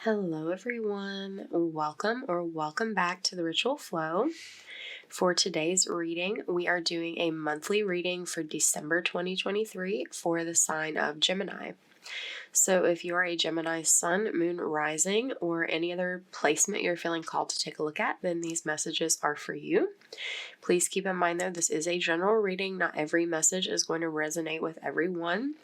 Hello everyone, welcome back to the Ritual Flow. For today's reading, we are doing a monthly reading for December 2023 for the sign of Gemini. So if you are a Gemini sun, moon, rising, or any other placement you're feeling called to take a look at, then these messages are for you. Please keep in mind though, this is a general reading. Not every message is going to resonate with everyone.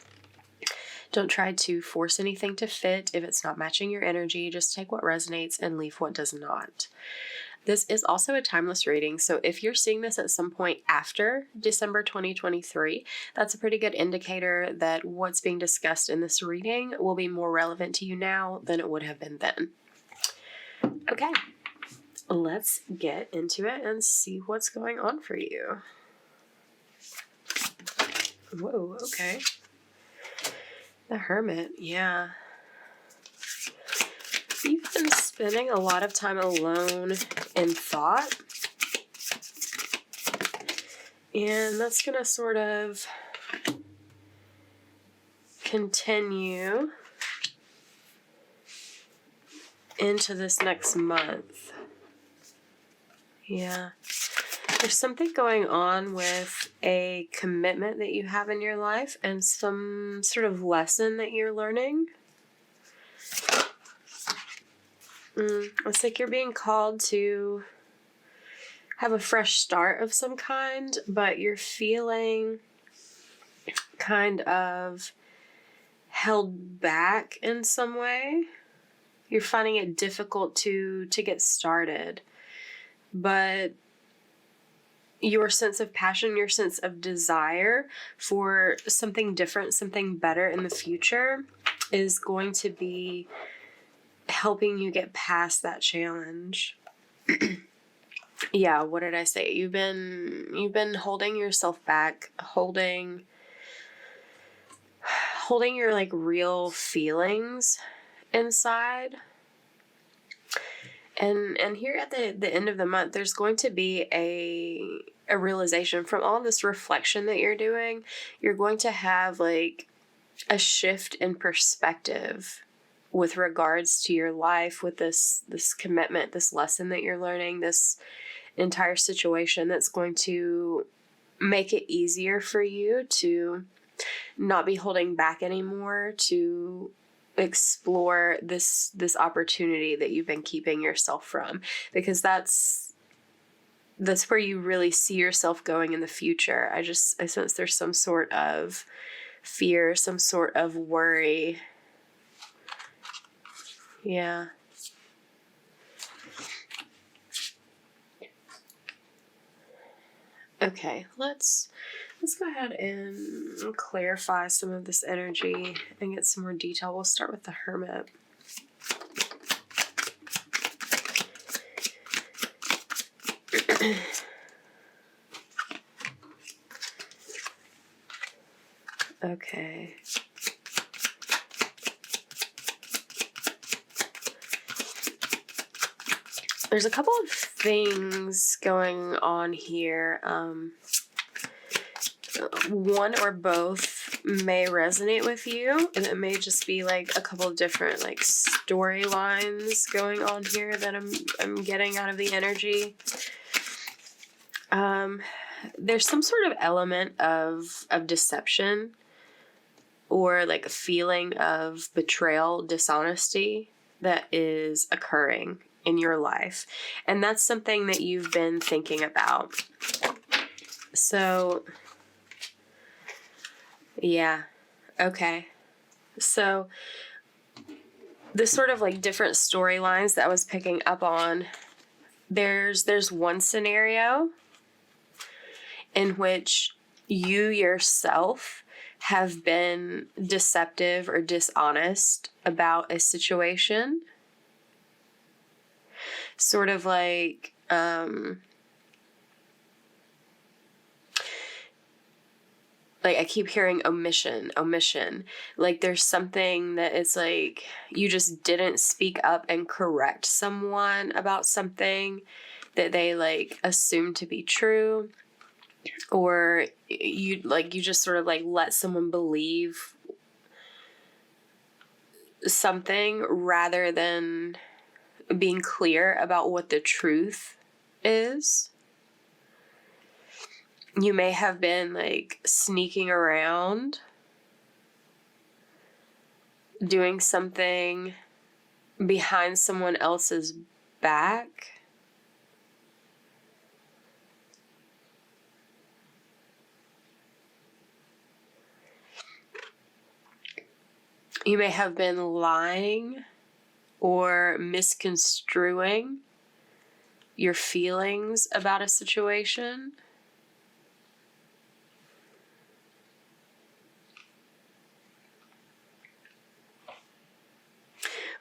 Don't try to force anything to fit. If it's not matching your energy, just take what resonates and leave what does not. This is also a timeless reading, so if you're seeing this at some point after December 2023, that's a pretty good indicator that what's being discussed in this reading will be more relevant to you now than it would have been then. Okay, let's get into it and see what's going on for you. Whoa, okay. The Hermit, yeah. You've been spending a lot of time alone in thought. And that's going to sort of continue into this next month. Yeah. There's something going on with a commitment that you have in your life and some sort of lesson that you're learning. It's like you're being called to have a fresh start of some kind, but you're feeling kind of held back in some way. You're finding it difficult to get started, but your sense of passion, your sense of desire for something different, something better in the future is going to be helping you get past that challenge. Yeah, what did I say? You've been holding yourself back, holding your like real feelings inside. And here at the end of the month, there's going to be a realization from all this reflection that you're doing. You're going to have like a shift in perspective with regards to your life, with this commitment, this lesson that you're learning, this entire situation that's going to make it easier for you to not be holding back anymore, to explore this opportunity that you've been keeping yourself from, because that's where you really see yourself going in the future. I sense there's some sort of fear, some sort of worry. Yeah. Okay, let's go ahead and clarify some of this energy and get some more detail. We'll start with the Hermit. Okay. There's a couple of things going on here. One or both may resonate with you, and it may just be like a couple of different like storylines going on here that I'm getting out of the energy. There's some sort of element of deception or like a feeling of betrayal, dishonesty that is occurring in your life. And that's something that you've been thinking about. So, yeah. Okay. So, the sort of like different storylines that I was picking up on, there's one scenario in which you yourself have been deceptive or dishonest about a situation. Sort of like, like I keep hearing omission. Like there's something that it's like you just didn't speak up and correct someone about something that they like assumed to be true. Or you just sort of like let someone believe something rather than being clear about what the truth is. You may have been like sneaking around, doing something behind someone else's back. You may have been lying or misconstruing your feelings about a situation.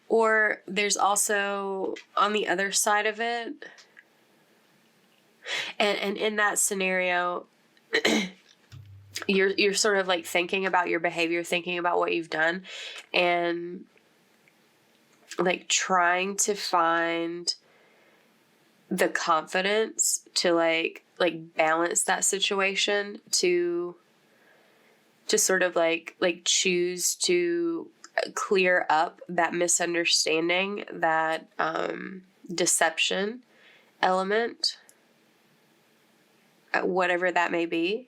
Or there's also, on the other side of it, and in that scenario, you're sort of like thinking about your behavior, thinking about what you've done, and like trying to find the confidence to like balance that situation, to sort of like choose to clear up that misunderstanding, that deception element, whatever that may be.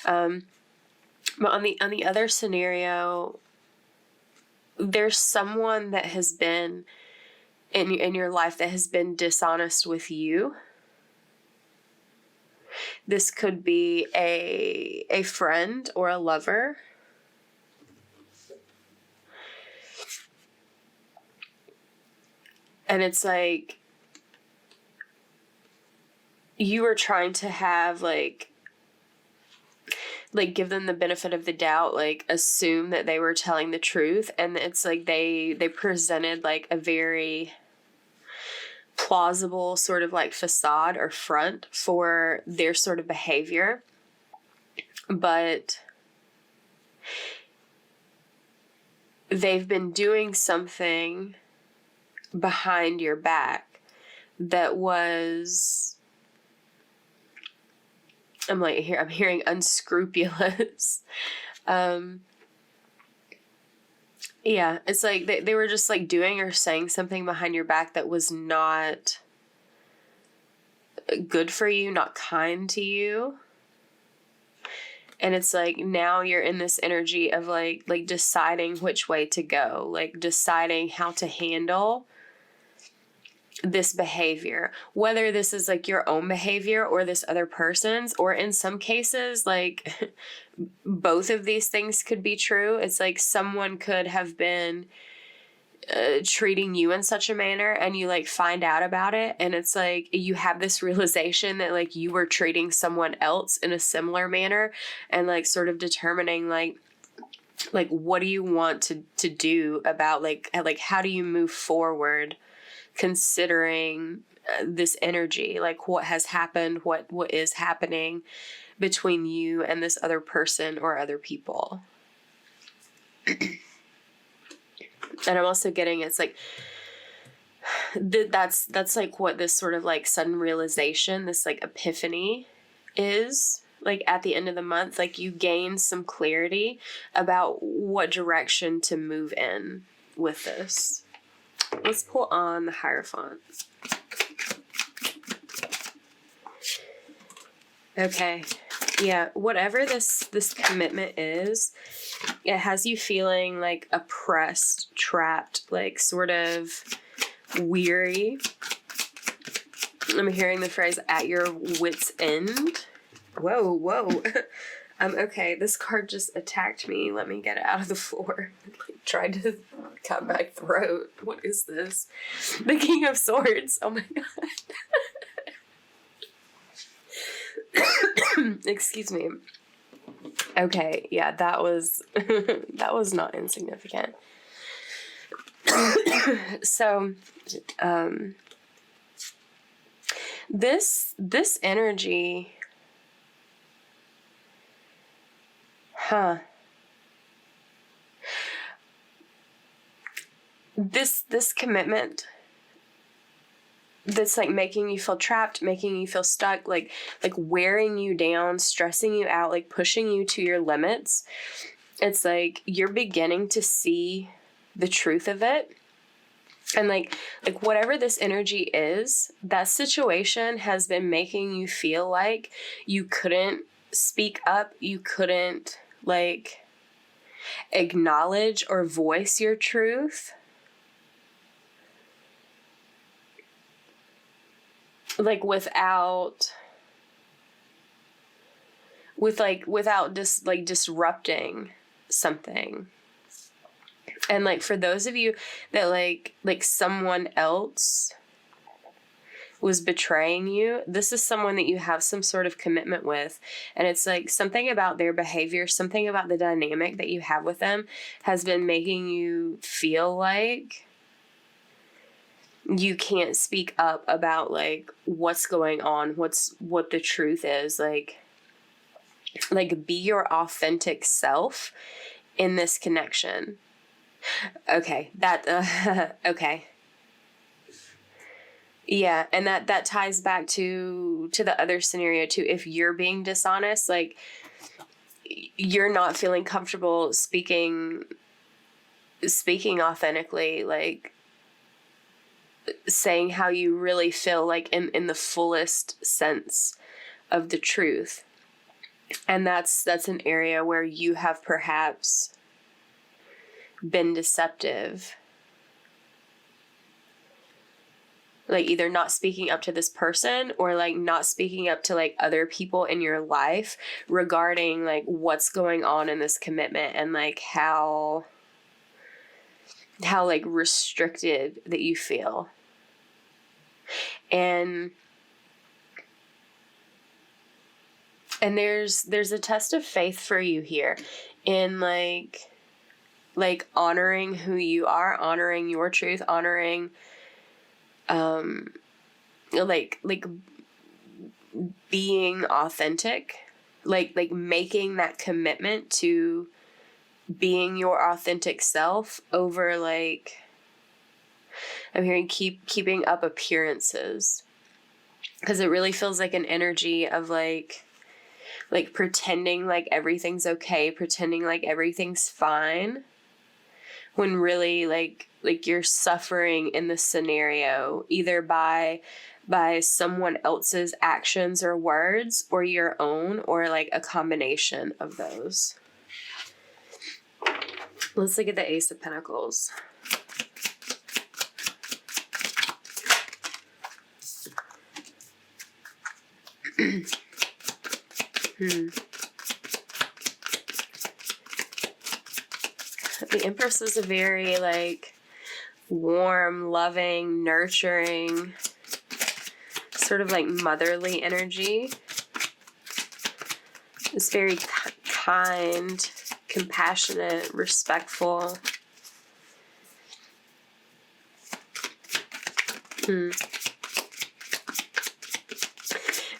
But on the other scenario, there's someone that has been in your life that has been dishonest with you. This could be a friend or a lover. And it's like you are trying to have like give them the benefit of the doubt, like assume that they were telling the truth, and it's like they presented like a very plausible sort of like facade or front for their sort of behavior, but they've been doing something behind your back that was, I'm hearing unscrupulous. Yeah, it's like they were just like doing or saying something behind your back that was not good for you, not kind to you. And it's like now you're in this energy of like deciding which way to go, like deciding how to handle this behavior, whether this is like your own behavior or this other person's, or in some cases, like both of these things could be true. It's like someone could have been treating you in such a manner, and you like find out about it, and it's like you have this realization that like you were treating someone else in a similar manner, and like sort of determining like what do you want to do about like how do you move forward considering this energy, like what has happened, what is happening between you and this other person or other people. And I'm also getting, it's like that's like what this sort of like sudden realization, this like epiphany is like at the end of the month. Like you gain some clarity about what direction to move in with this. Let's pull on the Hierophant. Okay. Yeah, whatever this commitment is, it has you feeling like oppressed, trapped, like sort of weary. I'm hearing the phrase at your wit's end. Whoa. Okay, this card just attacked me. Let me get it out of the floor. Like, tried to cut my throat. What is this? The King of Swords. Oh my god. Excuse me. Okay, yeah, that was that was not insignificant. So, this energy, this commitment that's like making you feel trapped, making you feel stuck, like wearing you down, stressing you out, like pushing you to your limits. It's like you're beginning to see the truth of it. And like whatever this energy is, that situation has been making you feel like you couldn't speak up, you couldn't like acknowledge or voice your truth. Like without disrupting something. And like for those of you that like someone else was betraying you, this is someone that you have some sort of commitment with, and it's like something about their behavior, something about the dynamic that you have with them has been making you feel like you can't speak up about like what's going on, what the truth is. Like be your authentic self in this connection. Okay, that okay. Yeah, and that ties back to the other scenario too. If you're being dishonest, like you're not feeling comfortable speaking authentically, like saying how you really feel, like in the fullest sense of the truth. And that's an area where you have perhaps been deceptive. Like either not speaking up to this person or like not speaking up to like other people in your life regarding like what's going on in this commitment and like how like restricted that you feel. And there's a test of faith for you here in like honoring who you are, honoring your truth, honoring like being authentic, like making that commitment to being your authentic self over like, I'm hearing keeping up appearances, because it really feels like an energy of like pretending like everything's okay, pretending like everything's fine, when really like you're suffering in the scenario either by someone else's actions or words or your own, or like a combination of those. Let's look at the Ace of Pentacles. The Empress is a very like warm, loving, nurturing, sort of like motherly energy. It's very kind, compassionate, respectful.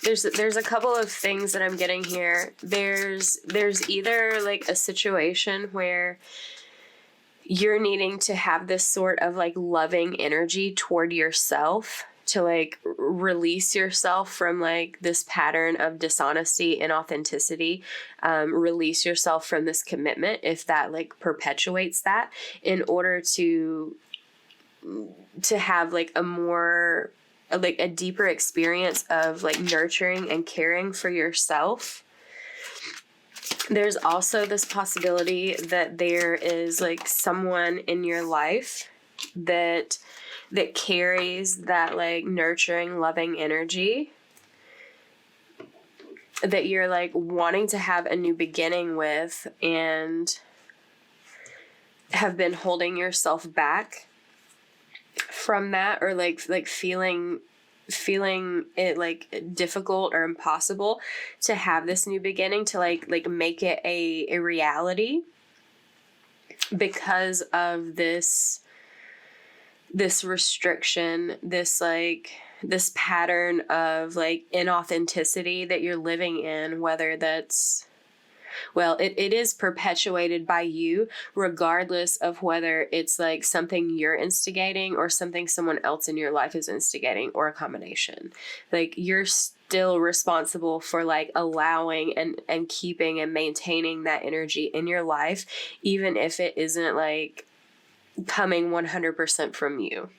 There's a couple of things that I'm getting here. There's either like a situation where you're needing to have this sort of like loving energy toward yourself to like release yourself from like this pattern of dishonesty, inauthenticity, release yourself from this commitment if that like perpetuates that, in order to have like a more like a deeper experience of like nurturing and caring for yourself. There's also this possibility that there is like someone in your life that carries that like nurturing, loving energy that you're like wanting to have a new beginning with, and have been holding yourself back from that, or like feeling it like difficult or impossible to have this new beginning, to like make it a reality, because of this restriction, this pattern of like inauthenticity that you're living in, whether that's, well, it is perpetuated by you, regardless of whether it's like something you're instigating or something someone else in your life is instigating, or a combination. Like you're still responsible for like allowing and keeping and maintaining that energy in your life, even if it isn't like coming 100% from you.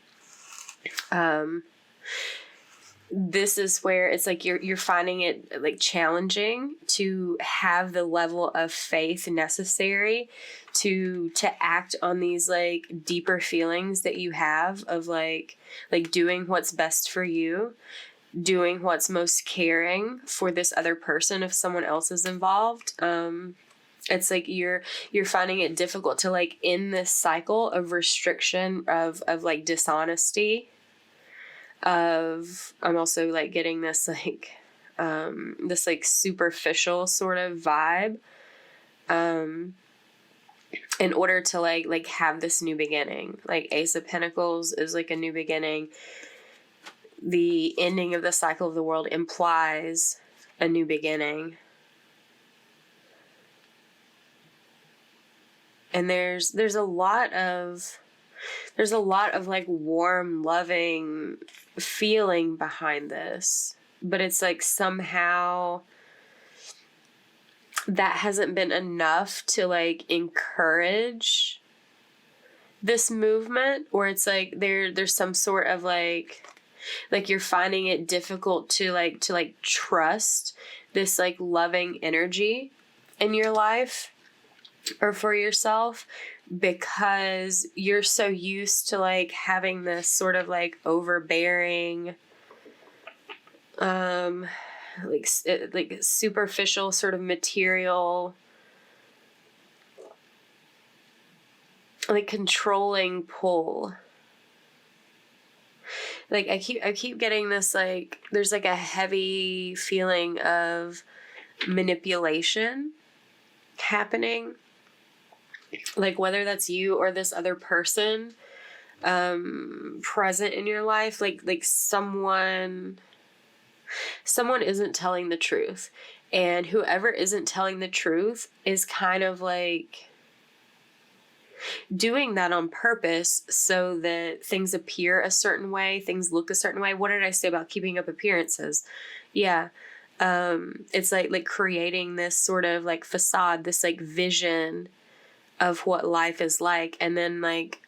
This is where it's like you're finding it like challenging to have the level of faith necessary to act on these like deeper feelings that you have of like doing what's best for you, doing what's most caring for this other person if someone else is involved. It's like you're finding it difficult to like end this cycle of restriction of like dishonesty. I'm also like getting this like superficial sort of vibe, in order to like have this new beginning. Like Ace of Pentacles is like a new beginning. The ending of the cycle of the world implies a new beginning. And there's a lot of like warm, loving feeling behind this, but it's like somehow that hasn't been enough to like encourage this movement, or it's like there's some sort of like you're finding it difficult to trust this like loving energy in your life or for yourself, because you're so used to like having this sort of like overbearing, like superficial sort of material, like controlling pull. Like I keep getting this like there's like a heavy feeling of manipulation happening. Like whether that's you or this other person present in your life, like someone isn't telling the truth, and whoever isn't telling the truth is kind of like doing that on purpose so that things appear a certain way, things look a certain way. What did I say about keeping up appearances? Yeah. It's like creating this sort of like facade, this like vision of what life is like, and then like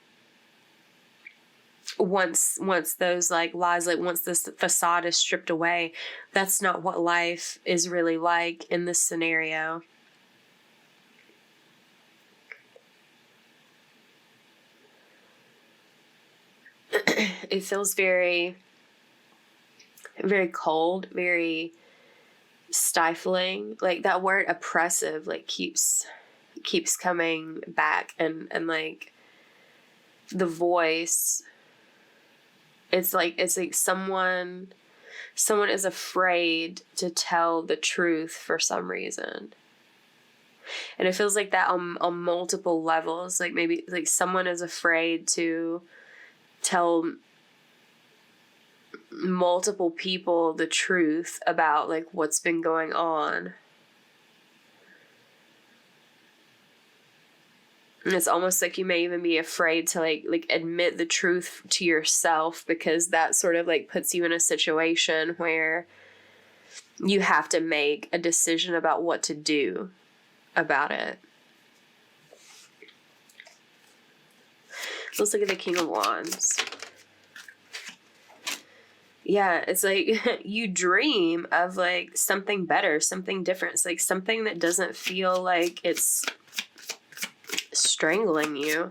once those like lies, like once this facade is stripped away, that's not what life is really like in this scenario. It feels very, very cold, very stifling. Like that word oppressive like keeps coming back, and like the voice, it's like someone is afraid to tell the truth for some reason. And it feels like that on multiple levels. Like maybe like someone is afraid to tell multiple people the truth about like what's been going on. And it's almost like you may even be afraid to like admit the truth to yourself, because that sort of like puts you in a situation where you have to make a decision about what to do about it. Let's look at the King of Wands. Yeah, it's like you dream of like something better, something different. It's like something that doesn't feel like it's strangling you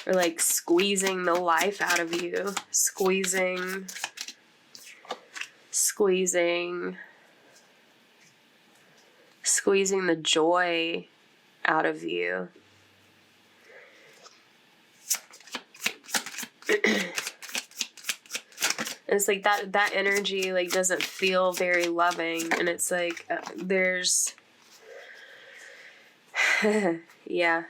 or like squeezing the life out of you, squeezing the joy out of you. It's like that energy like doesn't feel very loving, and it's like there's yeah,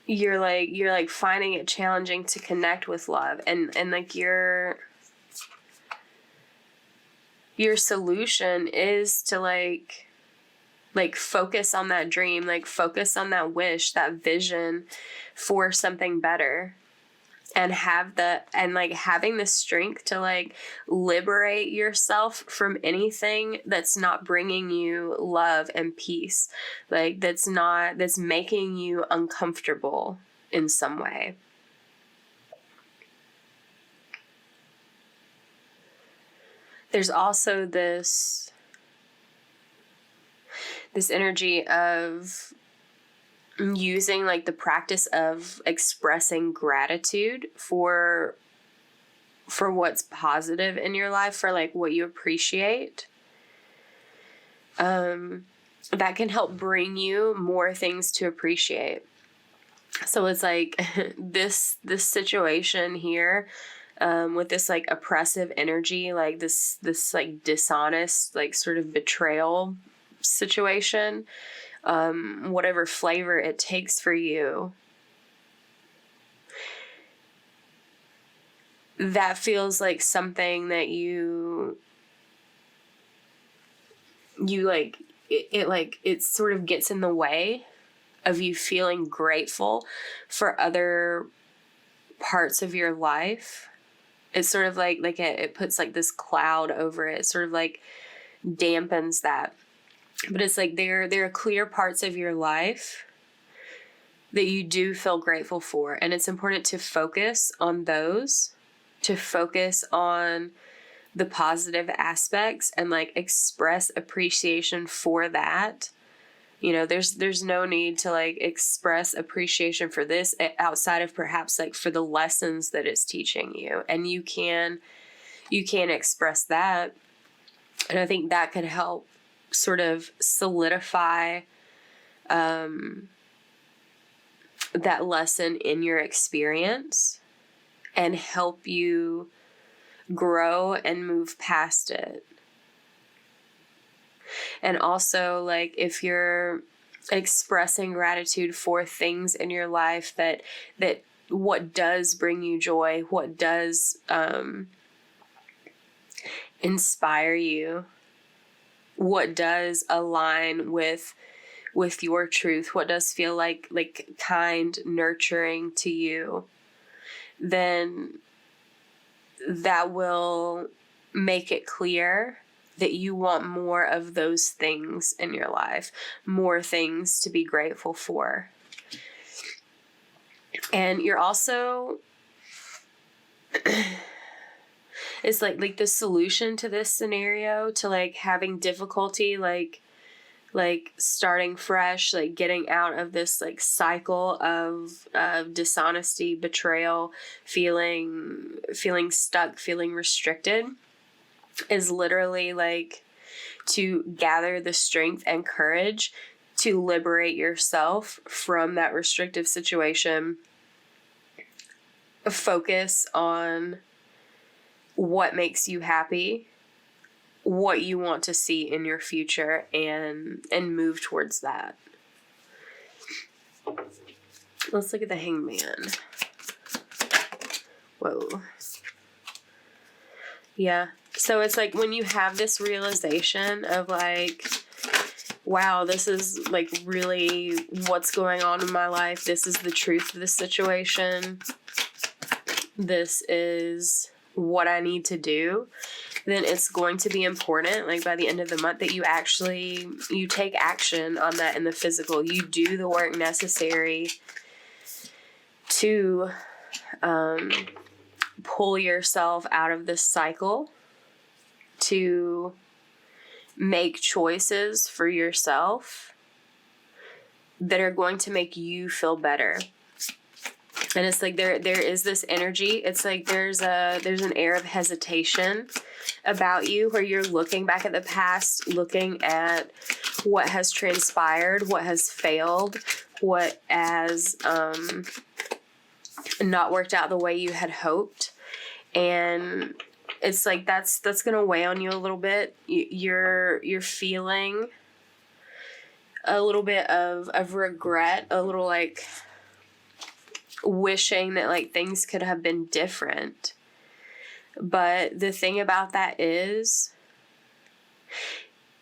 you're like finding it challenging to connect with love, and like your solution is to like focus on that dream, like focus on that wish, that vision for something better. and having the strength to like liberate yourself from anything that's not bringing you love and peace, like that's making you uncomfortable in some way. There's also this energy of using like the practice of expressing gratitude for what's positive in your life, for like what you appreciate. That can help bring you more things to appreciate. So it's like this situation here, with this like oppressive energy, like this like dishonest, like sort of betrayal situation, whatever flavor it takes for you, that feels like something that you like, it sort of gets in the way of you feeling grateful for other parts of your life. It's sort of like it puts like this cloud over it, sort of like dampens that. But it's like there are clear parts of your life that you do feel grateful for, and it's important to focus on those, to focus on the positive aspects and like express appreciation for that. You know, there's no need to like express appreciation for this outside of perhaps like for the lessons that it's teaching you, and you can express that. And I think that could help sort of solidify that lesson in your experience and help you grow and move past it. And also, like, if you're expressing gratitude for things in your life that what does bring you joy, what does inspire you, what does align with your truth, what does feel like kind, nurturing to you, then that will make it clear that you want more of those things in your life, more things to be grateful for. And you're also, it's like the solution to this scenario, to like having difficulty, like starting fresh, like getting out of this like cycle of dishonesty, betrayal, feeling stuck, feeling restricted, is literally like to gather the strength and courage to liberate yourself from that restrictive situation. Focus on what makes you happy, what you want to see in your future, and move towards that. Let's look at the Hangman. Whoa. Yeah. So it's like when you have this realization of like, wow, this is like really what's going on in my life. This is the truth of the situation. This is what I need to do. Then it's going to be important, like by the end of the month, that you take action on that in the physical. You do the work necessary to pull yourself out of this cycle, to make choices for yourself that are going to make you feel better. And it's like there is this energy. It's like there's an air of hesitation about you, where you're looking back at the past, looking at what has transpired, what has failed, what has not worked out the way you had hoped. And it's like that's going to weigh on you a little bit. You're feeling a little bit of regret, a little like wishing that like things could have been different. But the thing about that is,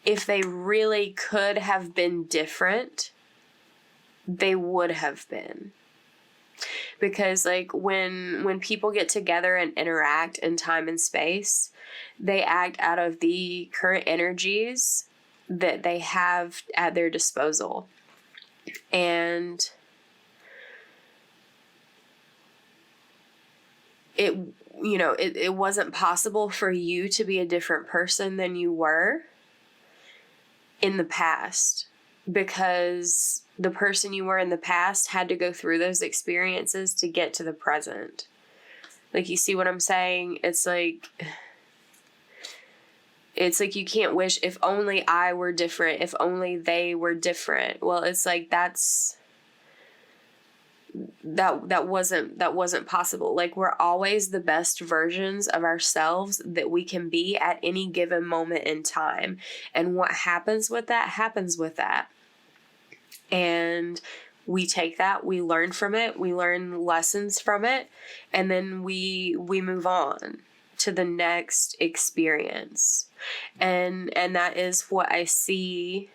if they really could have been different, they would have been. Because like when people get together and interact in time and space, they act out of the current energies that they have at their disposal. And it wasn't possible for you to be a different person than you were in the past, because the person you were in the past had to go through those experiences to get to the present. Like, you see what I'm saying? It's like you can't wish, if only I were different, if only they were different. Well, it's like that wasn't possible. Like, we're always the best versions of ourselves that we can be at any given moment in time. And what happens with that happens with that. And we take that, we learn from it, we learn lessons from it, and then we move on to the next experience. And that is what I see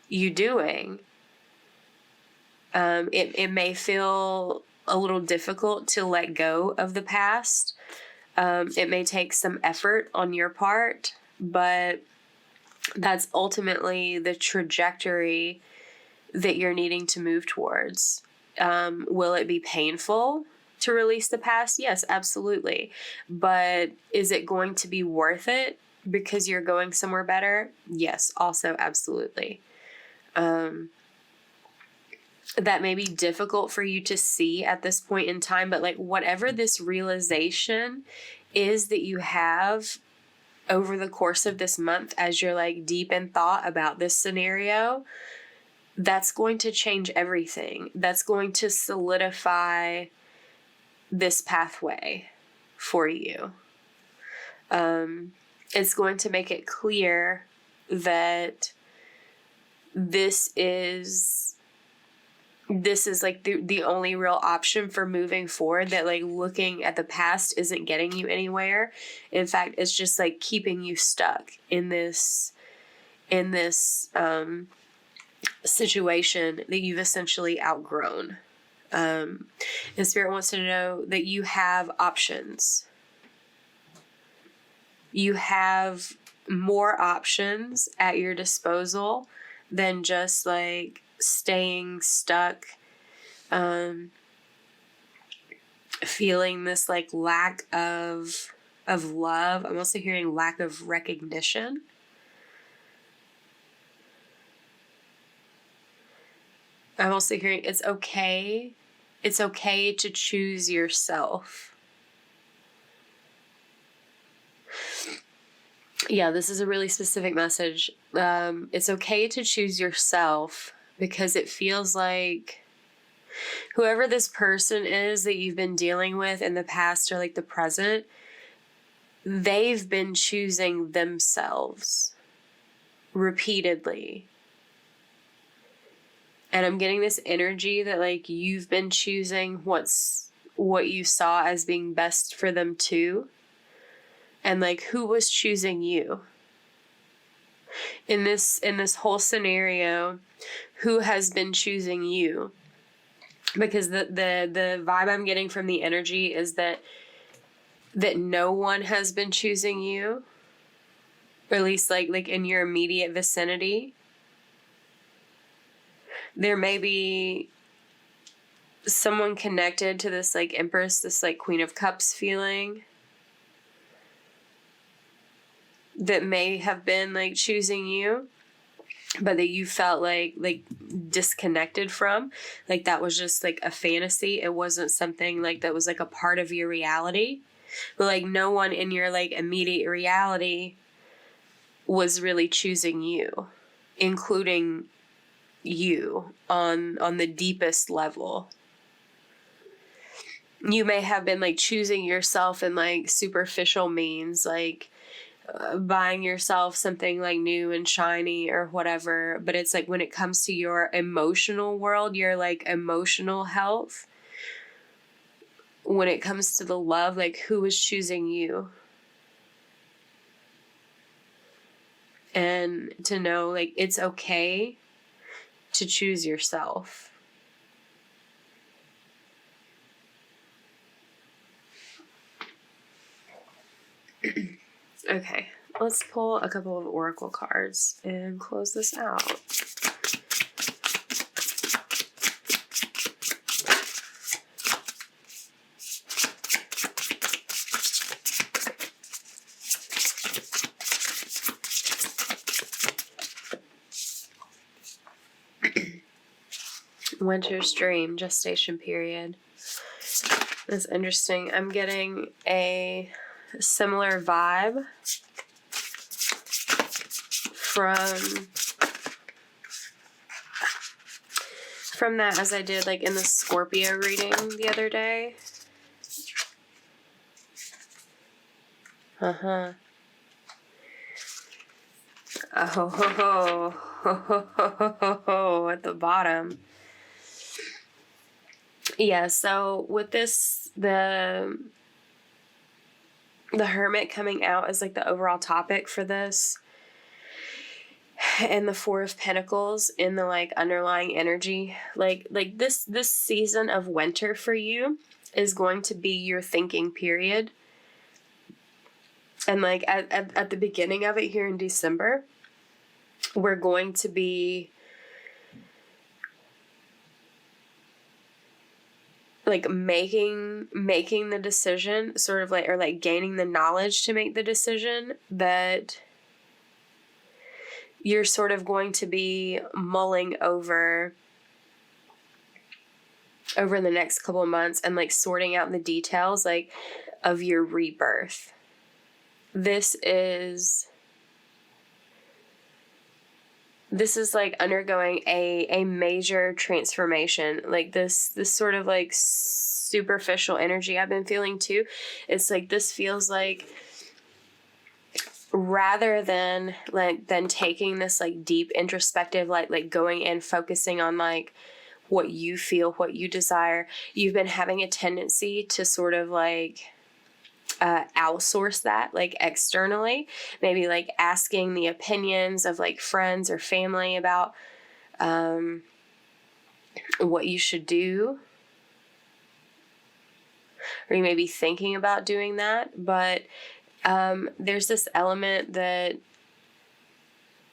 you doing. It may feel a little difficult to let go of the past. It may take some effort on your part, but that's ultimately the trajectory that you're needing to move towards. Will it be painful to release the past? Yes, absolutely. But is it going to be worth it because you're going somewhere better? Yes, also absolutely. That may be difficult for you to see at this point in time, but like, whatever this realization is that you have over the course of this month, as you're like deep in thought about this scenario, that's going to change everything. That's going to solidify this pathway for you. It's going to make it clear that this is like the only real option for moving forward, that like looking at the past isn't getting you anywhere. In fact, it's just like keeping you stuck in this situation that you've essentially outgrown. And Spirit wants to know that you have options. You have more options at your disposal than just like staying stuck, feeling this like lack of love. I'm also hearing lack of recognition. I'm also hearing it's okay to choose yourself. Yeah, this is a really specific message. It's okay to choose yourself, because it feels like whoever this person is that you've been dealing with in the past or like the present, they've been choosing themselves repeatedly. And I'm getting this energy that like you've been choosing what you saw as being best for them too. And like, who was choosing you? In this whole scenario, who has been choosing you? Because the vibe I'm getting from the energy is that no one has been choosing you, or at least like in your immediate vicinity. There may be someone connected to this like Empress, this like Queen of Cups feeling, that may have been like choosing you, but that you felt like disconnected from. Like that was just like a fantasy. It wasn't something like that was like a part of your reality. But like no one in your like immediate reality was really choosing you, including you on the deepest level. You may have been like choosing yourself in like superficial means, like buying yourself something like new and shiny or whatever. But it's like when it comes to your emotional world, your like emotional health, when it comes to the love, like who is choosing you? And to know like it's okay to choose yourself. Okay, let's pull a couple of oracle cards and close this out. Winter's Dream, gestation period. That's interesting. I'm getting a similar vibe from that as I did like in the Scorpio reading the other day. Oh, at the bottom. Yeah, so with this, the Hermit coming out as like the overall topic for this, and the Four of Pentacles in the like underlying energy, like this season of winter for you is going to be your thinking period. And like at the beginning of it here in December, we're going to be like making the decision, sort of like, or like gaining the knowledge to make the decision that you're sort of going to be mulling over the next couple of months and like sorting out the details like of your rebirth. This is like undergoing a major transformation. Like this sort of like superficial energy I've been feeling too. It's like this feels like, rather than taking this like deep introspective, like going in, focusing on like what you feel, what you desire, you've been having a tendency to sort of like outsource that like externally, maybe like asking the opinions of like friends or family about what you should do, or you may be thinking about doing that, but there's this element that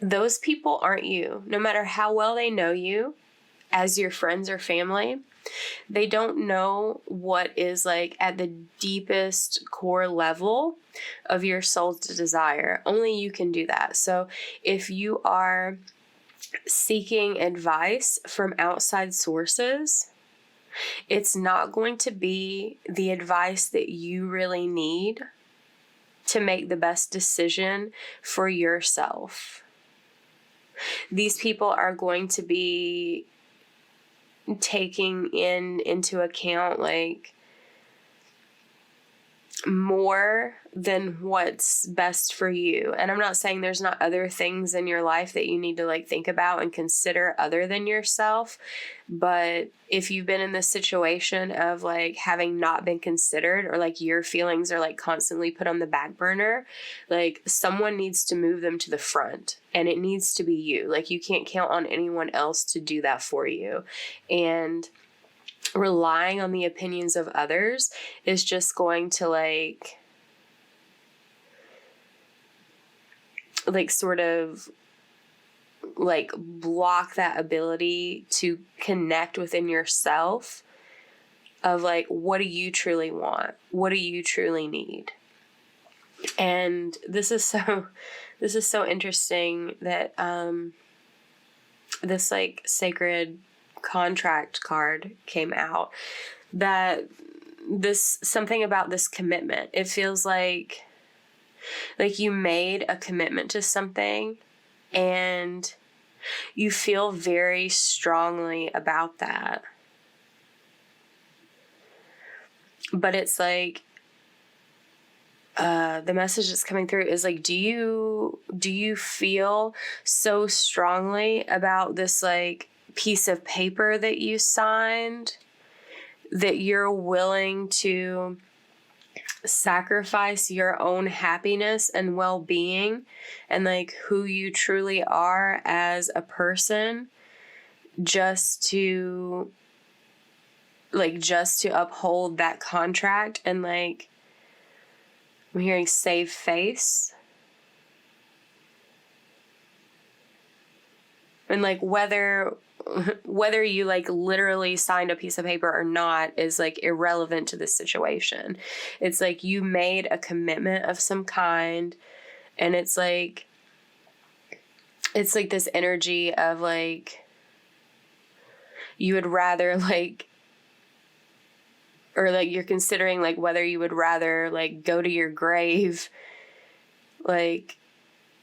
those people aren't you. No matter how well they know you as your friends or family, they don't know what is like at the deepest core level of your soul's desire. Only you can do that. So if you are seeking advice from outside sources, it's not going to be the advice that you really need to make the best decision for yourself. These people are going to be taking into account like more than what's best for you. And I'm not saying there's not other things in your life that you need to like think about and consider other than yourself, but if you've been in this situation of like having not been considered, or like your feelings are like constantly put on the back burner, like someone needs to move them to the front, and it needs to be you. Like you can't count on anyone else to do that for you. And relying on the opinions of others is just going to like sort of like block that ability to connect within yourself of like, what do you truly want? What do you truly need? And this is so interesting that this like sacred contract card came out, that this something about this commitment. It feels like you made a commitment to something and you feel very strongly about that. But it's like the message that's coming through is like, do you feel so strongly about this like piece of paper that you signed that you're willing to sacrifice your own happiness and well-being and like who you truly are as a person just to uphold that contract? And like, I'm hearing save face. And like whether you like literally signed a piece of paper or not is like irrelevant to this situation. It's like you made a commitment of some kind, and it's like this energy of like you would rather like, or like you're considering like whether you would rather like go to your grave like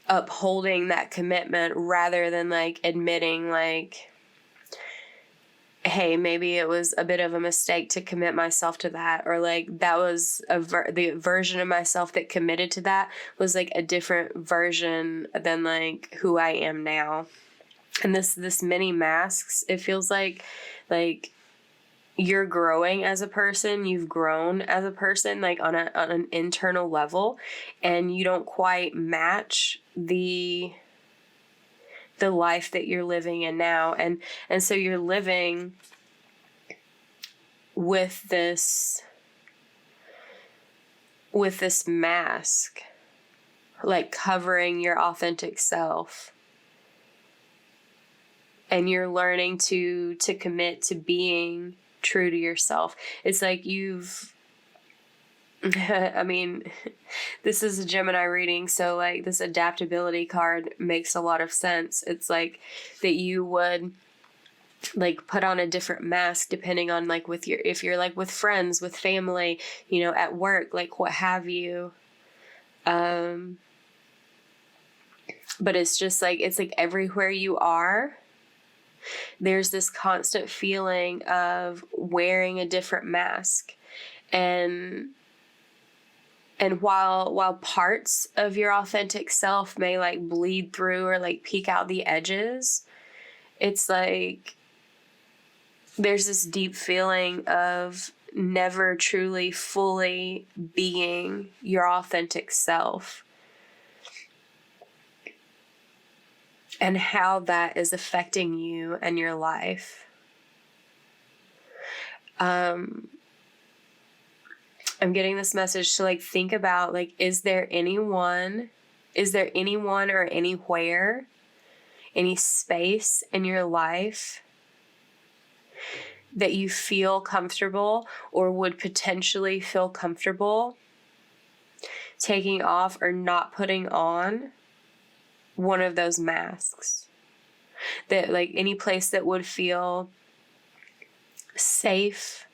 upholding that commitment rather than like admitting like, hey, maybe it was a bit of a mistake to commit myself to that, or like that was the version of myself that committed to that was like a different version than like who I am now. And this mini masks, it feels like you're growing as a person, you've grown as a person, like on an internal level, and you don't quite match the life that you're living in now. And so you're living with this mask, like covering your authentic self. And you're learning to commit to being true to yourself. It's like I mean, this is a Gemini reading, so like this adaptability card makes a lot of sense. It's like that you would like put on a different mask depending on like if you're like with friends, with family, you know, at work, like what have you. But it's just like, it's like everywhere you are, there's this constant feeling of wearing a different mask. And while parts of your authentic self may like bleed through or like peek out the edges, it's like there's this deep feeling of never truly fully being your authentic self. And how that is affecting you and your life. I'm getting this message to like think about like, is there anyone or anywhere, any space in your life that you feel comfortable or would potentially feel comfortable taking off or not putting on one of those masks? That like any place that would feel safe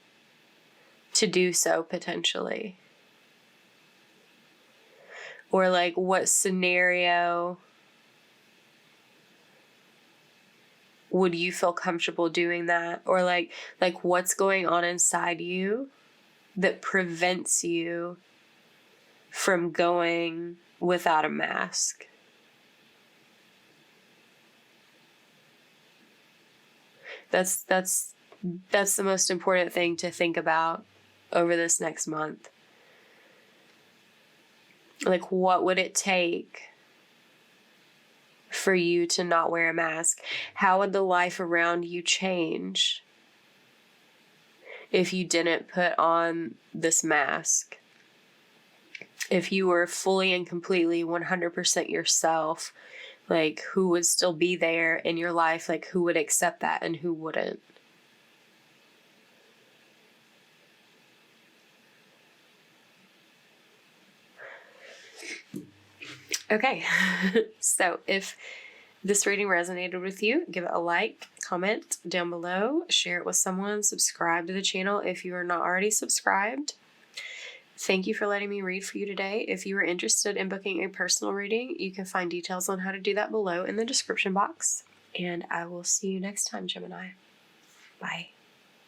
to do so potentially. Or like what scenario would you feel comfortable doing that? Or like what's going on inside you that prevents you from going without a mask? That's the most important thing to think about over this next month. Like, what would it take for you to not wear a mask? How would the life around you change if you didn't put on this mask? If you were fully and completely 100% yourself, like who would still be there in your life? Like who would accept that and who wouldn't? Okay, so if this reading resonated with you, give it a like, comment down below, share it with someone, subscribe to the channel if you are not already subscribed. Thank you for letting me read for you today. If you are interested in booking a personal reading, you can find details on how to do that below in the description box. And I will see you next time, Gemini. Bye.